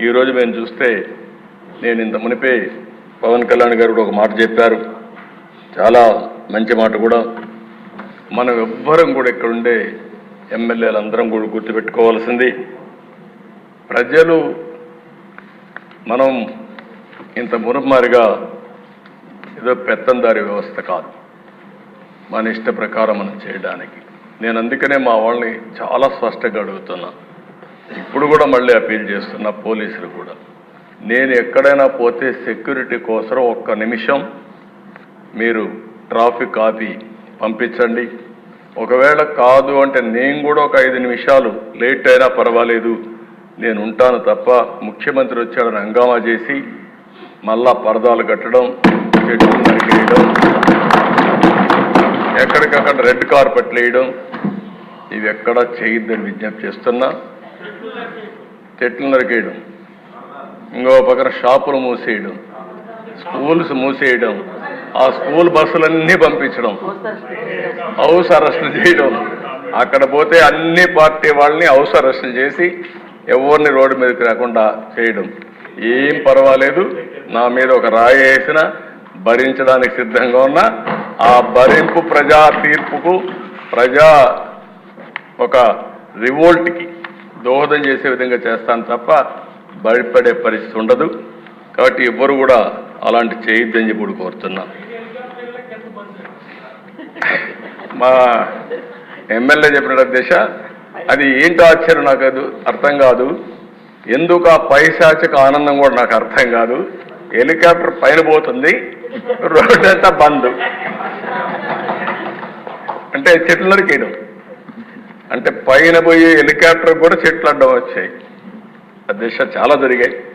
ఈరోజు మేము చూస్తే నేను ఇంత మునిపే పవన్ కళ్యాణ్ గారు కూడా ఒక మాట చెప్పారు, చాలా మంచి మాట కూడా. మనం ఎవ్వరం కూడా ఇక్కడుండే ఎమ్మెల్యేలు అందరం కూడా గుర్తుపెట్టుకోవాల్సింది, ప్రజలు మనం ఇంత మురుమారిగా ఏదో పెత్తందారి వ్యవస్థ కాదు, మన ఇష్ట ప్రకారం మనం చేయడానికి. నేను అందుకనే మా వాళ్ళని చాలా స్పష్టంగా అడుగుతున్నా, ఇప్పుడు కూడా మళ్ళీ అపీల్ చేస్తున్నా పోలీసులు కూడా, నేను ఎక్కడైనా పోతే సెక్యూరిటీ కోసం ఒక్క నిమిషం మీరు ట్రాఫిక్ ఆపి పంపించండి. ఒకవేళ కాదు అంటే నేను కూడా ఒక 5 నిమిషాలు లేట్ అయినా పర్వాలేదు, నేను ఉంటాను తప్ప ముఖ్యమంత్రి వచ్చాడని హంగామా చేసి మళ్ళా పరదాలు కట్టడం, చెట్లు నరికేయడం, ఎక్కడికక్కడ రెడ్ కార్పెట్లు వేయడం, ఇవి ఎక్కడా చేయొద్దని విజ్ఞప్తి చేస్తున్నా. చెట్లు నరికేయడం, ఇంకో పక్కన షాపులు మూసేయడం, స్కూల్స్ మూసేయడం, ఆ స్కూల్ బస్సులన్నీ పంపించడం, హౌస్ అరెస్టులు చేయడం, అక్కడ పోతే అన్ని పార్టీ వాళ్ళని హౌస్ అరెస్టులు చేసి ఎవరిని రోడ్డు మీదకి రాకుండా చేయడం. ఏం పర్వాలేదు, నా మీద ఒక రాయి వేసినా భరించడానికి సిద్ధంగా ఉన్నా. ఆ భరింపు ప్రజా తీర్పుకు, ప్రజా ఒక రివోల్ట్కి దోహదం చేసే విధంగా చేస్తాను తప్ప భయపడే పరిస్థితి ఉండదు. కాబట్టి ఎవ్వరు కూడా అలాంటి చేయొద్దని చెప్పి కోరుతున్నా. మా ఎమ్మెల్యే చెప్పిన దిశ అది ఏంటో ఆశ్చర్యం, నాకు అది అర్థం కాదు. ఎందుకు ఆ పైశాచిక ఆనందం కూడా నాకు అర్థం కాదు. హెలికాప్టర్ పైన పోతుంది, రోడ్డు అంతా బంద్, అంటే చెట్లు నరికేయడం, అంటే పైన పోయి హెలికాప్టర్ కూడా చెట్లు అడ్డం వచ్చాయి. ఆ దిశ చాలా జరిగాయి.